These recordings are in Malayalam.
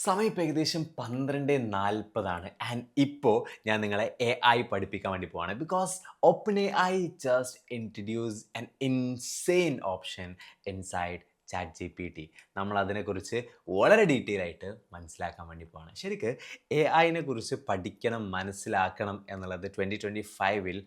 സമയം ഇപ്പോൾ ഏകദേശം 12:40 ആൻഡ് ഇപ്പോൾ ഞാൻ നിങ്ങളെ AI പഠിപ്പിക്കാൻ വേണ്ടി പോവാണ്. Because open AI just introduce an insane option inside chat GPT. നമ്മൾ അതിനെക്കുറിച്ച് വളരെ ഡീറ്റെയിൽ ആയിട്ട് മനസ്സിലാക്കാൻ വേണ്ടി പോവാണ്. ശരിക്ക് AIനെ കുറിച്ച് പഠിക്കണം, മനസ്സിലാക്കണം എന്നുള്ളത് 2025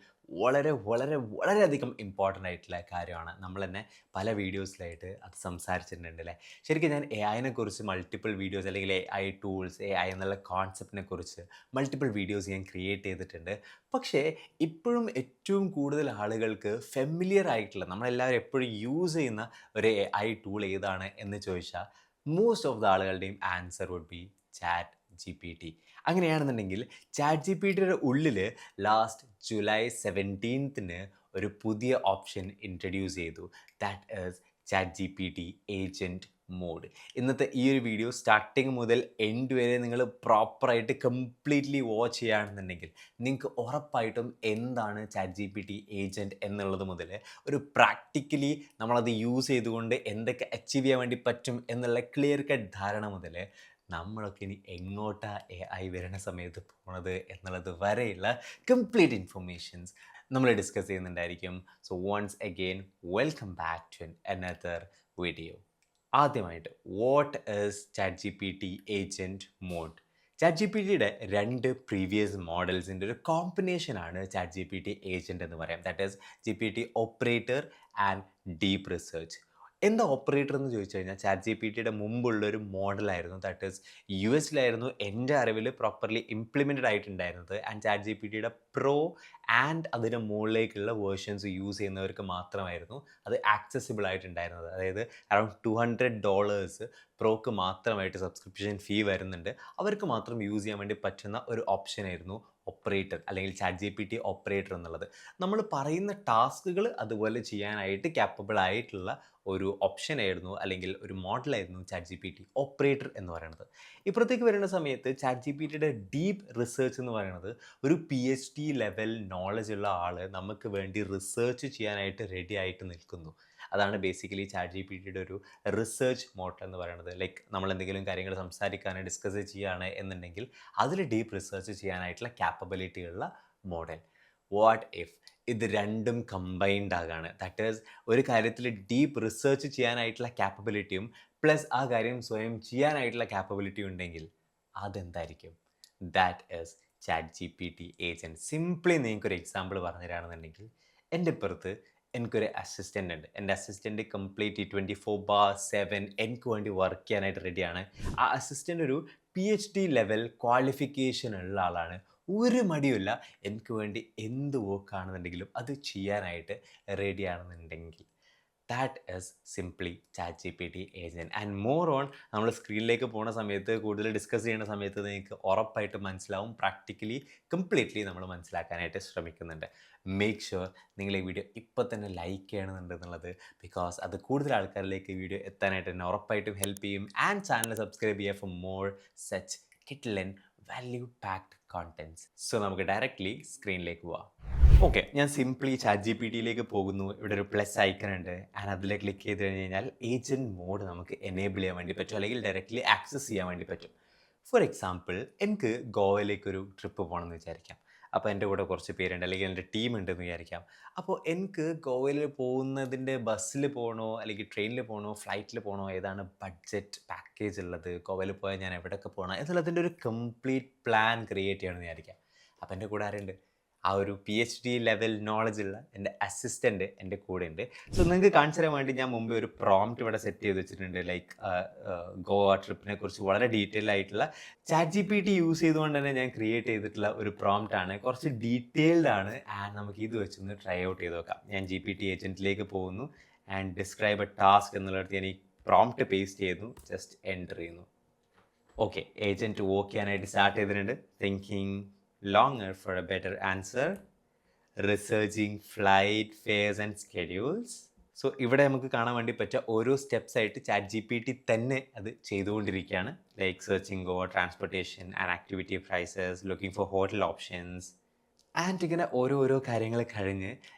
വളരെയധികം ഇമ്പോർട്ടൻ്റ് ആയിട്ടുള്ള കാര്യമാണ്. നമ്മൾ തന്നെ പല വീഡിയോസിലായിട്ട് അത് സംസാരിച്ചിട്ടുണ്ട് അല്ലേ. ശരിക്കും ഞാൻ AIനെ കുറിച്ച് മൾട്ടിപ്പിൾ വീഡിയോസ് അല്ലെങ്കിൽ AI ടൂൾസ്, AI എന്നുള്ള കോൺസെപ്റ്റിനെ കുറിച്ച് മൾട്ടിപ്പിൾ വീഡിയോസ് ഞാൻ ക്രിയേറ്റ് ചെയ്തിട്ടുണ്ട്. പക്ഷേ ഇപ്പോഴും ഏറ്റവും കൂടുതൽ ആളുകൾക്ക് ഫെമിലിയർ ആയിട്ടുള്ള നമ്മളെല്ലാവരും എപ്പോഴും യൂസ് ചെയ്യുന്ന ഒരു AI ടൂൾ ഏതാണ് എന്ന് ചോദിച്ചാൽ മോസ്റ്റ് ഓഫ് ദ ആളുകളുടെയും answer would be chat GPT. അങ്ങനെയാണെന്നുണ്ടെങ്കിൽ ചാറ്റ് GPTയുടെ ഉള്ളിൽ ലാസ്റ്റ് ജൂലൈ 17 ഒരു പുതിയ ഓപ്ഷൻ ഇൻട്രൊഡ്യൂസ് ചെയ്തു. That is chat GPT agent mode. ഇന്നത്തെ ഈ ഒരു വീഡിയോ സ്റ്റാർട്ടിങ് മുതൽ എൻഡ് വരെ നിങ്ങൾ പ്രോപ്പറായിട്ട് കംപ്ലീറ്റ്ലി വാച്ച് ചെയ്യുകയാണെന്നുണ്ടെങ്കിൽ നിങ്ങൾക്ക് ഉറപ്പായിട്ടും എന്താണ് ചാറ്റ് GPT ഏജൻറ്റ് എന്നുള്ളത് മുതൽ ഒരു പ്രാക്ടിക്കലി നമ്മളത് യൂസ് ചെയ്തുകൊണ്ട് എന്തൊക്കെ അച്ചീവ് ചെയ്യാൻ വേണ്ടി പറ്റും എന്നുള്ള ക്ലിയർ കട്ട് ധാരണ മുതൽ നമ്മളൊക്കെ ഇനി എങ്ങോട്ടാ AI വരുന്ന സമയത്ത് പോണത് എന്നുള്ളത് വരെയുള്ള കംപ്ലീറ്റ് ഇൻഫർമേഷൻസ് നമ്മൾ ഡിസ്കസ് ചെയ്യുന്നുണ്ടായിരിക്കും. So once again welcome back to another video. ആദ്യമായിട്ട് what is chat GPT agent mode? Chat GPTയുടെ 2 പ്രീവിയസ് മോഡൽസിൻ്റെ ഒരു കോമ്പിനേഷനാണ് ചാറ്റ് GPT ഏജൻറ്റ് എന്ന് പറയാം. That is GPT operator and deep research. എന്താ ഓപ്പറേറ്റർ എന്ന് ചോദിച്ചു കഴിഞ്ഞാൽ ചാറ്റ് GPTയുടെ മുമ്പുള്ളൊരു മോഡലായിരുന്നു. ദാറ്റ് ഈസ് US എൻ്റെ അറിവിൽ പ്രോപ്പർലി ഇംപ്ലിമെൻറ്റഡ് ആയിട്ടുണ്ടായിരുന്നത്. ആൻഡ് ചാറ്റ് GPTയുടെ പ്രോ ആൻഡ് അതിൻ്റെ മുകളിലേക്കുള്ള വേർഷൻസ് യൂസ് ചെയ്യുന്നവർക്ക് മാത്രമായിരുന്നു അത് ആക്സസിബിൾ ആയിട്ടുണ്ടായിരുന്നത്. അതായത് അറൗണ്ട് $200 പ്രോക്ക് മാത്രമായിട്ട് സബ്സ്ക്രിപ്ഷൻ ഫീ വരുന്നുണ്ട്. അവർക്ക് മാത്രം യൂസ് ചെയ്യാൻ വേണ്ടി പറ്റുന്ന ഒരു ഓപ്ഷനായിരുന്നു ഓപ്പറേറ്റർ അല്ലെങ്കിൽ ചാറ്റ് GPT ഓപ്പറേറ്റർ എന്നുള്ളത്. നമ്മൾ പറയുന്ന ടാസ്കുകൾ അതുപോലെ ചെയ്യാനായിട്ട് ക്യാപ്പബിൾ ആയിട്ടുള്ള ഒരു ഓപ്ഷനായിരുന്നു അല്ലെങ്കിൽ ഒരു മോഡലായിരുന്നു ചാറ്റ് GPT ഓപ്പറേറ്റർ എന്ന് പറയുന്നത്. ഇപ്പുറത്തേക്ക് വരുന്ന സമയത്ത് ചാറ്റ് GPTയുടെ ഡീപ്പ് റിസർച്ച് എന്ന് പറയുന്നത് ഒരു PhD ലെവൽ നോളജ് ഉള്ള ആൾ നമുക്ക് വേണ്ടി റിസർച്ച് ചെയ്യാനായിട്ട് റെഡി ആയിട്ട് നിൽക്കുന്നു. അതാണ് ബേസിക്കലി ചാറ്റ് GPTയുടെ ഒരു റിസർച്ച് മോഡ് എന്ന് പറയുന്നത്. ലൈക്ക് നമ്മൾ എന്തെങ്കിലും കാര്യങ്ങൾ സംസാരിക്കാൻ ഡിസ്കസ് ചെയ്യുകയാണ് എന്നുണ്ടെങ്കിൽ അതിൽ ഡീപ്പ് റിസർച്ച് ചെയ്യാനായിട്ടുള്ള ക്യാപ്പബിലിറ്റി ഉള്ള മോഡൽ. വാട്ട് ഇഫ് ഇത് രണ്ടും കമ്പൈൻഡ് ആകാണ്? ദാറ്റ് ഈസ് ഒരു കാര്യത്തിൽ ഡീപ്പ് റിസർച്ച് ചെയ്യാനായിട്ടുള്ള ക്യാപ്പബിലിറ്റിയും പ്ലസ് ആ കാര്യം സ്വയം ചെയ്യാനായിട്ടുള്ള ക്യാപ്പബിലിറ്റിയും ഉണ്ടെങ്കിൽ അതെന്തായിരിക്കും? That is chat GPT agent. Simply നിങ്ങൾക്കൊരു എക്സാമ്പിൾ പറഞ്ഞു തരാണെന്നുണ്ടെങ്കിൽ എൻ്റെ ഇപ്പുറത്ത് എനിക്കൊരു അസിസ്റ്റൻ്റ് ഉണ്ട്. എൻ്റെ അസിസ്റ്റൻ്റ് കംപ്ലീറ്റ് 24/7 എനിക്ക് വേണ്ടി വർക്ക് ചെയ്യാനായിട്ട് റെഡിയാണ്. ആ അസിസ്റ്റൻ്റ് ഒരു PhD ലെവൽ ക്വാളിഫിക്കേഷൻ ഉള്ള ആളാണ്. ഒരു മടിയുമില്ല. എനിക്ക് വേണ്ടി എന്ത് വർക്കാണെന്നുണ്ടെങ്കിലും അത് ചെയ്യാനായിട്ട് റെഡിയാണെന്നുണ്ടെങ്കിൽ that is simply chat GPT agent. And more on നമ്മൾ സ്ക്രീനിലേക്ക് പോകുന്ന സമയത്ത് കൂടുതൽ ഡിസ്കസ് ചെയ്യുന്ന സമയത്ത് നിങ്ങൾക്ക് ഉറപ്പായിട്ട് മനസ്സിലാവും. പ്രാക്ടിക്കലി കംപ്ലീറ്റ്ലി നമ്മൾ മനസ്സിലാക്കാനായിട്ട് ശ്രമിക്കുന്നുണ്ട്. മേക്ക് ഷുവർ നിങ്ങൾ ഈ വീഡിയോ ഇപ്പോൾ തന്നെ ലൈക്ക് ചെയ്യണമെന്നുണ്ടെന്നുള്ളത്. ബിക്കോസ് അത് കൂടുതൽ ആൾക്കാരിലേക്ക് ഈ വീഡിയോ എത്താനായിട്ട് തന്നെ ഉറപ്പായിട്ടും ഹെൽപ്പ് ചെയ്യും. ആൻഡ് ചാനൽ സബ്സ്ക്രൈബ് ചെയ്യുക ഫോർ മോർ സച്ച് കിറ്റ്ലൻ വാല്യൂ പാക്ഡ് കോണ്ടൻറ്റ്സ്. സോ നമുക്ക് ഡയറക്റ്റ്ലി സ്ക്രീനിലേക്ക് പോവാം. ഓക്കെ, ഞാൻ സിംപ്ലി ചാറ്റ് GPTയിലേക്ക് പോകുന്നു. ഇവിടെ ഒരു പ്ലസ് ഐക്കൺ ഉണ്ട്. ആൻഡ് അതിൽ ക്ലിക്ക് ചെയ്ത് കഴിഞ്ഞാൽ ഏജൻറ്റ് മോഡ് നമുക്ക് എനേബിൾ ചെയ്യാൻ വേണ്ടി പറ്റും അല്ലെങ്കിൽ ഡയറക്റ്റ്ലി ആക്സസ് ചെയ്യാൻ വേണ്ടി പറ്റും. ഫോർ എക്സാമ്പിൾ എനിക്ക് ഗോവയിലേക്കൊരു ട്രിപ്പ് പോകണമെന്ന് വിചാരിക്കാം. അപ്പോൾ എൻ്റെ കൂടെ കുറച്ച് പേരുണ്ട് അല്ലെങ്കിൽ എൻ്റെ ടീം ഉണ്ടെന്ന് വിചാരിക്കാം. അപ്പോൾ എനിക്ക് ഗോവയിൽ പോകുന്നതിൻ്റെ ബസ്സിൽ പോകണോ അല്ലെങ്കിൽ ട്രെയിനിൽ പോകണോ ഫ്ലൈറ്റിൽ പോകണോ, ഏതാണ് ബഡ്ജറ്റ് പാക്കേജ് ഉള്ളത്, ഗോവയിൽ പോയാൽ ഞാൻ എവിടെയൊക്കെ പോകണം എന്നുള്ളതിൻ്റെ ഒരു കംപ്ലീറ്റ് പ്ലാൻ ക്രിയേറ്റ് ചെയ്യണമെന്ന് വിചാരിക്കാം. അപ്പോൾ എൻ്റെ കൂടെ ആരുണ്ട്? ആ ഒരു PhD ലെവൽ നോളജ് ഉള്ള എൻ്റെ അസിസ്റ്റൻ്റ് എൻ്റെ കൂടെ ഉണ്ട്. സോ നിങ്ങൾക്ക് കാണിച്ചു തരാൻ വേണ്ടി ഞാൻ മുമ്പേ ഒരു പ്രോംപ്റ്റ് ഇവിടെ സെറ്റ് ചെയ്ത് വെച്ചിട്ടുണ്ട്. ലൈക്ക് ഗോവ ട്രിപ്പിനെ കുറിച്ച് വളരെ ഡീറ്റെയിൽ ആയിട്ടുള്ള ചാറ്റ് GPT യൂസ് ചെയ്തുകൊണ്ട് തന്നെ ഞാൻ ക്രിയേറ്റ് ചെയ്തിട്ടുള്ള ഒരു പ്രോംപ്റ്റ് ആണ്. കുറച്ച് ഡീറ്റെയിൽഡ് ആണ്. ആൻഡ് നമുക്ക് ഇത് വെച്ചൊന്ന് ട്രൈ ഔട്ട് ചെയ്ത് നോക്കാം. ഞാൻ GPT ഏജൻറ്റിലേക്ക് പോകുന്നു ആൻഡ് ഡിസ്ക്രൈബ് എ ടാസ്ക് എന്നുള്ളിടത്ത് ഞാൻ ഈ പ്രോംപ്റ്റ് പേസ്റ്റ് ചെയ്യുന്നു, ജസ്റ്റ് എൻ്റർ ചെയ്യുന്നു. ഓക്കെ, ഏജൻറ്റ് വർക്ക് ചെയ്യാനായിട്ട് സ്റ്റാർട്ട് ചെയ്തിട്ടുണ്ട്. Thinking longer for a better answer, researching flight fares and schedules. So ഇവിടെ നമുക്ക് കാണാൻ വേണ്ടി പറ്റുക ഓരോ സ്റ്റെപ്സ് ആയിട്ട് ചാറ്റ് GPT തന്നെ അത് ചെയ്തുകൊണ്ടിരിക്കുകയാണ്. Like searching Goa transportation and activity prices, looking for hotel options and ഇങ്ങനെ ഓരോ കാര്യങ്ങൾ കഴിഞ്ഞ്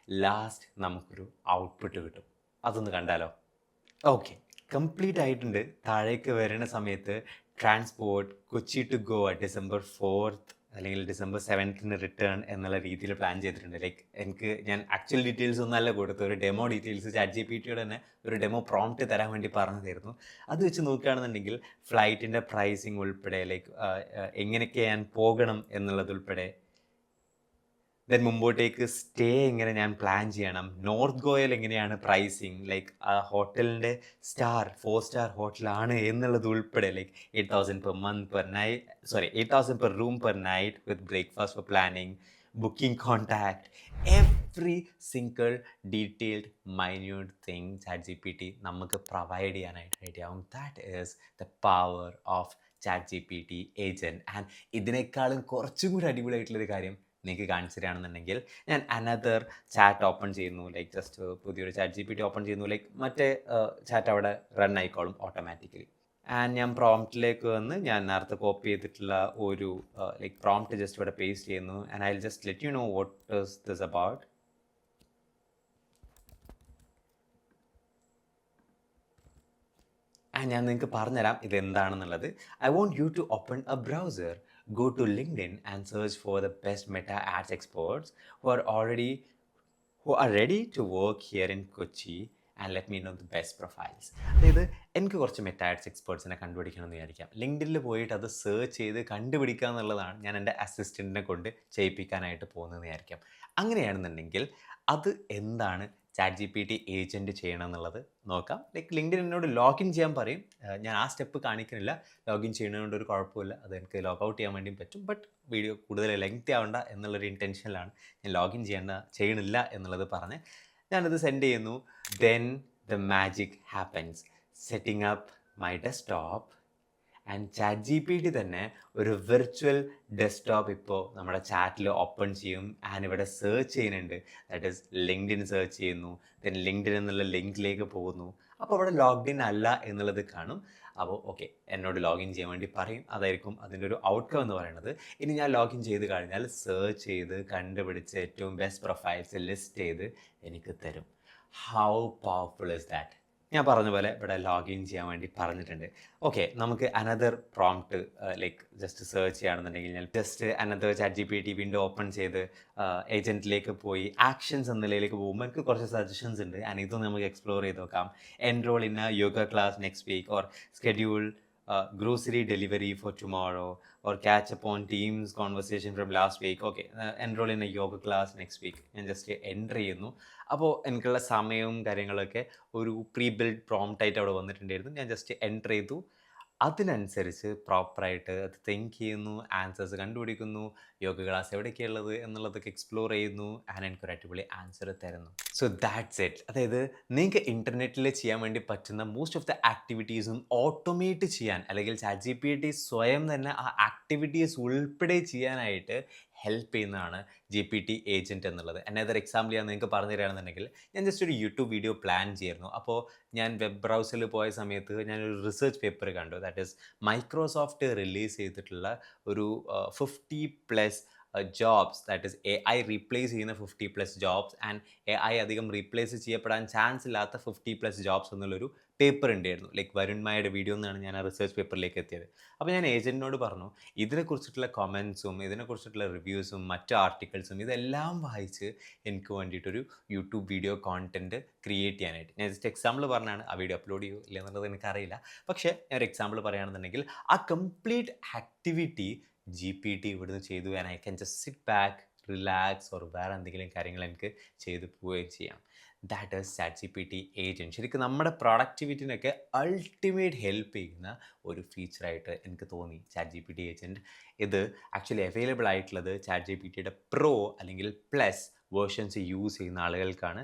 ലാസ്റ്റ് നമുക്കൊരു ഔട്ട്പുട്ട് കിട്ടും. അതൊന്ന് കണ്ടാലോ? ഓക്കെ, കംപ്ലീറ്റ് ആയിട്ടുണ്ട്. താഴേക്ക് വരുന്ന സമയത്ത് transport, Kochi to Goa December 4th അല്ലെങ്കിൽ December 7th റിട്ടേൺ എന്നുള്ള രീതിയിൽ പ്ലാൻ ചെയ്തിട്ടുണ്ട്. ഞാൻ ആക്ച്വൽ ഡീറ്റെയിൽസ് ഒന്നല്ല കൊടുത്തത്, ഒരു ഡെമോ ഡീറ്റെയിൽസ് ChatGPTയോട് തന്നെ ഒരു ഡെമോ പ്രോംപ്റ്റ് തരാൻ വേണ്ടി പറഞ്ഞതായിരുന്നു. അത് വെച്ച് നോക്കുകയാണെന്നുണ്ടെങ്കിൽ ഫ്ലൈറ്റിൻ്റെ പ്രൈസിങ് ഉൾപ്പെടെ എങ്ങനെയൊക്കെ ഞാൻ പോകണം എന്നുള്ളതുൾപ്പെടെ, ദെൻ മുമ്പോട്ടേക്ക് സ്റ്റേ എങ്ങനെ ഞാൻ പ്ലാൻ ചെയ്യണം, നോർത്ത് ഗോവയിൽ എങ്ങനെയാണ് പ്രൈസിങ്, ആ ഹോട്ടലിൻ്റെ 4-star ഹോട്ടലാണ് എന്നുള്ളത് ഉൾപ്പെടെ 8,000 per month per night, 8,000 per room per night with breakfast for planning, booking contact, every single detailed minute thing ChatGPT നമുക്ക് പ്രൊവൈഡ് ചെയ്യാനായിട്ട് റെഡിയാവും. That is the power of ChatGPT agent. And ഇതിനേക്കാളും കുറച്ചും കൂടി അടിപൊളിയായിട്ടുള്ളൊരു കാര്യം നിങ്ങൾക്ക് കാണിച്ചു തരികയാണെന്നുണ്ടെങ്കിൽ, ഞാൻ അനദർ ചാറ്റ് ഓപ്പൺ ചെയ്യുന്നു, ജസ്റ്റ് പുതിയൊരു ChatGPT ഓപ്പൺ ചെയ്യുന്നു, മറ്റേ ചാറ്റ് അവിടെ റൺ ആയിക്കോളും ഓട്ടോമാറ്റിക്കലി. ആൻഡ് ഞാൻ പ്രോംപ്റ്റിലേക്ക് വന്ന് ഞാൻ നേരത്തെ കോപ്പി ചെയ്തിട്ടുള്ള ഒരു പ്രോംപ്റ്റ് ജസ്റ്റ് ഇവിടെ പേസ്റ്റ് ചെയ്യുന്നു. And I will just let you know what is this about. ഞാൻ നിങ്ങൾക്ക് പറഞ്ഞുതരാം ഇതെന്താണെന്നുള്ളത്. I want you to open a browser, go to LinkedIn and search for the best Meta Ads experts who are ready to work here in Kochi, and let me know the best profiles. അതായത് എനിക്ക് കുറച്ച് മെറ്റ ആഡ്സ് എക്സ്പേർട്സിനെ കണ്ടുപിടിക്കണമെന്ന് വിചാരിക്കാം. ലിങ്ക്ഡിനിൽ പോയിട്ട് അത് സെർച്ച് ചെയ്ത് കണ്ടുപിടിക്കുക എന്നുള്ളതാണ് ഞാൻ എൻ്റെ അസിസ്റ്റൻറ്റിനെ കൊണ്ട് ചെയ്യിപ്പിക്കാനായിട്ട് പോകുന്നതെന്ന് വിചാരിക്കാം. അങ്ങനെയാണെന്നുണ്ടെങ്കിൽ അത് എന്താണ് ChatGPT ഏജൻറ്റ് ചെയ്യണം എന്നുള്ളത് നോക്കാം. ലിങ്ക്ഡിൻ എന്നോട് ലോഗിൻ ചെയ്യാൻ പറയും. ഞാൻ ആ സ്റ്റെപ്പ് കാണിക്കുന്നില്ല. ലോഗിൻ ചെയ്യുന്നതുകൊണ്ട് ഒരു കുഴപ്പമില്ല, അത് എനിക്ക് ലോഗ് ഔട്ട് ചെയ്യാൻ വേണ്ടിയും പറ്റും. ബട്ട് വീഡിയോ കൂടുതൽ ലെങ്തി ആവണ്ട എന്നുള്ളൊരു ഇൻറ്റൻഷനിലാണ് ഞാൻ ലോഗിൻ ചെയ്യണില്ല എന്നുള്ളത് പറഞ്ഞ് ഞാനത് സെൻഡ് ചെയ്യുന്നു. Then the magic happens. Setting up my desktop and ChatGPT തന്നെ ഒരു വിർച്വൽ ഡെസ്ക്ടോപ്പ് ഇപ്പോൾ നമ്മുടെ ചാറ്റിൽ ഓപ്പൺ ചെയ്യും. ആൻഡ് ഇവിടെ സെർച്ച് ചെയ്യുന്നുണ്ട്, ദാറ്റ് ഈസ് ലിങ്ക്ഡിൻ സെർച്ച് ചെയ്യുന്നു. ദെൻ ലിങ്ക്ഡിൻ എന്നുള്ള ലിങ്കിലേക്ക് പോകുന്നു. അപ്പോൾ അവിടെ ലോഗ്ഇൻ അല്ല എന്നുള്ളത് കാണും. അപ്പോൾ ഓക്കെ, എന്നോട് ലോഗിൻ ചെയ്യാൻ വേണ്ടി പറയും. അതായിരിക്കും അതിൻ്റെ ഒരു ഔട്ട്കം എന്ന് പറയുന്നത്. ഇനി ഞാൻ ലോഗിൻ ചെയ്ത് കഴിഞ്ഞാൽ സെർച്ച് ചെയ്ത് കണ്ടുപിടിച്ച് ഏറ്റവും ബെസ്റ്റ് പ്രൊഫൈൽസ് ലിസ്റ്റ് ചെയ്ത് എനിക്ക് തരും. How powerful is that? ഞാൻ പറഞ്ഞ പോലെ ഇവിടെ ലോഗിൻ ചെയ്യാൻ വേണ്ടി പറഞ്ഞിട്ടുണ്ട്. ഓക്കെ, നമുക്ക് അനദർ പ്രോംപ്റ്റ് ജസ്റ്റ് സെർച്ച് ചെയ്യുകയാണെന്നുണ്ടെങ്കിൽ ഞാൻ just another ChatGPT window open ചെയ്ത് ഏജൻറ്റിലേക്ക് പോയി ആക്ഷൻസ് എന്നതിലേക്ക് പോകുമ്പോൾ എനിക്ക് കുറച്ച് സജഷൻസ് ഉണ്ട്. ആൻഡ് ഇതൊന്നും നമുക്ക് എക്സ്പ്ലോർ ചെയ്ത് നോക്കാം. Enrol in a yoga class next week, or schedule grocery delivery for tomorrow, or catch up on Teams conversation from last week. Okay, enroll in a yoga class next week. ഞാൻ ജസ്റ്റ് എൻ്റർ ചെയ്യുന്നു. അപ്പോൾ എനിക്കുള്ള സമയവും കാര്യങ്ങളൊക്കെ ഒരു പ്രീ ബിൽഡ് പ്രോംപ്റ്റ് ആയിട്ട് അവിടെ വന്നിട്ടുണ്ടായിരുന്നു. ഞാൻ ജസ്റ്റ് എൻ്റർ ചെയ്തു. അതിനനുസരിച്ച് പ്രോപ്പറായിട്ട് അത് തിങ്ക് ചെയ്യുന്നു, ആൻസേഴ്സ് കണ്ടുപിടിക്കുന്നു, യോഗ ക്ലാസ് എവിടെയൊക്കെയുള്ളത് എന്നുള്ളതൊക്കെ എക്സ്പ്ലോർ ചെയ്യുന്നു. ആൻഡ് എനിക്കൊരു അടിപൊളി ആൻസർ തരുന്നു. So that's it. അതായത് നിങ്ങൾക്ക് ഇൻ്റർനെറ്റിൽ ചെയ്യാൻ വേണ്ടി പറ്റുന്ന മോസ്റ്റ് ഓഫ് ദ ആക്ടിവിറ്റീസും ഓട്ടോമേറ്റ് ചെയ്യാൻ, അല്ലെങ്കിൽ ChatGPT സ്വയം തന്നെ ആ ആക്ടിവിറ്റീസ് ഉൾപ്പെടെ ചെയ്യാനായിട്ട് ഹെൽപ്പ് ചെയ്യുന്നതാണ് GPT ഏജൻറ്റ് എന്നുള്ളത്. അനദർ എക്സാമ്പിൾ ഞാൻ നിങ്ങൾക്ക് പറഞ്ഞു തരികയാണെന്നുണ്ടെങ്കിൽ, ഞാൻ ജസ്റ്റ് ഒരു യൂട്യൂബ് വീഡിയോ പ്ലാൻ ചെയ്യായിരുന്നു. അപ്പോൾ ഞാൻ വെബ് ബ്രൗസറിൽ പോയ സമയത്ത് ഞാനൊരു റിസർച്ച് പേപ്പർ കണ്ടു. ദാറ്റ് ഈസ് മൈക്രോസോഫ്റ്റ് റിലീസ് ചെയ്തിട്ടുള്ള ഒരു 50+ jobs, that is AI replace ചെയ്യുന്ന 50+ ജോബ്സ് ആൻഡ് AI അധികം റീപ്ലേസ് ചെയ്യപ്പെടാൻ ചാൻസ് ഇല്ലാത്ത 50+ ജോബ്സ് എന്നുള്ളൊരു പേപ്പർ ഉണ്ടായിരുന്നു. വരുൺമായുടെ വീഡിയോ എന്നാണ് ഞാൻ ആ റിസർച്ച് പേപ്പറിലേക്ക് എത്തിയത്. അപ്പോൾ ഞാൻ ഏജൻറ്റിനോട് പറഞ്ഞു, ഇതിനെക്കുറിച്ചിട്ടുള്ള കമൻസും ഇതിനെക്കുറിച്ചിട്ടുള്ള റിവ്യൂസും മറ്റ് ആർട്ടിക്കിൾസും ഇതെല്ലാം വായിച്ച് എനിക്ക് വേണ്ടിയിട്ടൊരു യൂട്യൂബ് വീഡിയോ കോണ്ടൻറ്റ് ക്രിയേറ്റ് ചെയ്യാനായിട്ട്. ഞാൻ ജസ്റ്റ് എക്സാമ്പിൾ പറഞ്ഞാണ്, ആ വീഡിയോ അപ്ലോഡ് ചെയ്യൂ ഇല്ല എന്നുള്ളത് എനിക്കറിയില്ല. പക്ഷേ ഞാൻ ഒരു എക്സാമ്പിൾ പറയുകയാണെന്നുണ്ടെങ്കിൽ, ആ കംപ്ലീറ്റ് ആക്ടിവിറ്റി GPT ഇവിടുന്ന് ചെയ്തു. And I can just sit back, relax, or വേറെ എന്തെങ്കിലും കാര്യങ്ങൾ എനിക്ക് ചെയ്തു പോവുകയും ചെയ്യാം. That is ChatGPT agent. ശരിക്കും നമ്മുടെ പ്രൊഡക്ടിവിറ്റിനൊക്കെ അൾട്ടിമേറ്റ് ഹെൽപ്പ് ചെയ്യുന്ന ഒരു ഫീച്ചറായിട്ട് എനിക്ക് തോന്നി ChatGPT ഏജൻറ്റ്. ഇത് ആക്ച്വലി അവൈലബിൾ ആയിട്ടുള്ളത് ChatGPTയുടെ പ്രോ അല്ലെങ്കിൽ പ്ലസ് വേർഷൻസ് യൂസ് ചെയ്യുന്ന ആളുകൾക്കാണ്.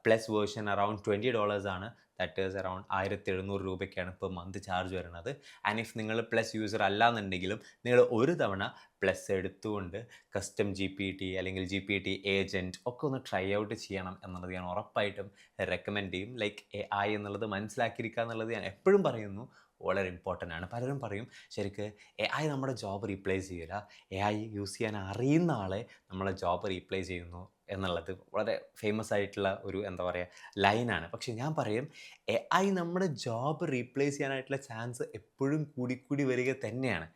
പ്ലസ് വേർഷൻ അറൗണ്ട് $20 ആണ്. ദാറ്റ് ഈസ് അറൗണ്ട് 1,700 രൂപയ്ക്കാണ് ഇപ്പോൾ മന്ത് ചാർജ് വരുന്നത്. ആൻഡ് ഇഫ് നിങ്ങൾ പ്ലസ് യൂസർ അല്ലാന്നുണ്ടെങ്കിലും നിങ്ങൾ ഒരു തവണ പ്ലസ് എടുത്തുകൊണ്ട് കസ്റ്റം GPT അല്ലെങ്കിൽ GPT ഏജൻറ്റ് ഒക്കെ ഒന്ന് ട്രൈ ഔട്ട് ചെയ്യണം എന്നുള്ളത് ഞാൻ ഉറപ്പായിട്ടും റെക്കമെൻഡ് ചെയ്യും. AI എന്നുള്ളത് മനസ്സിലാക്കിയിരിക്കുക എന്നുള്ളത് ഞാൻ എപ്പോഴും പറയുന്നു, വളരെ ഇമ്പോർട്ടൻ്റ് ആണ്. പലരും പറയും ശരിക്ക് AI നമ്മുടെ ജോബ് റീപ്ലേസ് ചെയ്യില്ല, AI യൂസ് ചെയ്യാൻ അറിയുന്ന ആളെ നമ്മളെ ജോബ് റീപ്ലേസ് ചെയ്യുന്നു എന്നുള്ളത് വളരെ ഫേമസ് ആയിട്ടുള്ള ഒരു എന്താ പറയുക ലൈനാണ്. പക്ഷേ ഞാൻ പറയും AI നമ്മുടെ ജോബ് റീപ്ലേസ് ചെയ്യാനായിട്ടുള്ള ചാൻസ് എപ്പോഴും കൂടിക്കൂടി വരിക തന്നെയാണ്.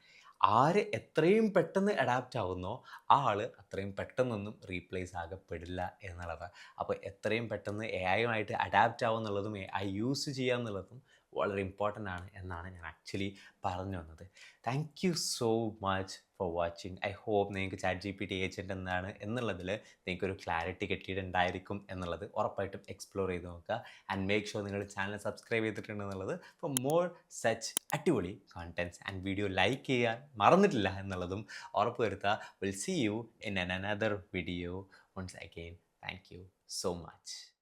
ആര് എത്രയും പെട്ടെന്ന് അഡാപ്റ്റ് ആവുന്നോ ആ ആള് അത്രയും പെട്ടെന്നൊന്നും റീപ്ലേസ് ആകപ്പെടില്ല എന്നുള്ളതാണ്. അപ്പോൾ എത്രയും പെട്ടെന്ന് AI അഡാപ്റ്റ് ആവുക എന്നുള്ളതും AI യൂസ് ചെയ്യുക എന്നുള്ളതും വളരെ ഇമ്പോർട്ടൻ്റ് ആണ് എന്നാണ് ഞാൻ ആക്ച്വലി പറഞ്ഞു വന്നത്. Thank you so much for watching. I hope നിങ്ങൾക്ക് ChatGPT ഏജൻറ്റ് എന്താണ് എന്നുള്ളതിൽ നിങ്ങൾക്കൊരു ക്ലാരിറ്റി കിട്ടിയിട്ടുണ്ടായിരിക്കും എന്നുള്ളത് ഉറപ്പായിട്ടും എക്സ്പ്ലോർ ചെയ്ത് നോക്കുക. ആൻഡ് മേക്ക് ഷുവർ നിങ്ങൾ ചാനൽ സബ്സ്ക്രൈബ് ചെയ്തിട്ടുണ്ടെന്നുള്ളത് ഫോർ മോർ സച്ച് അടിപൊളി കോണ്ടൻറ്റ്സ് ആൻഡ് വീഡിയോ ലൈക്ക് ചെയ്യാൻ മറന്നിട്ടില്ല എന്നുള്ളതും ഉറപ്പ് വരുത്തുക. Will see you in another video. Once again thank you so much.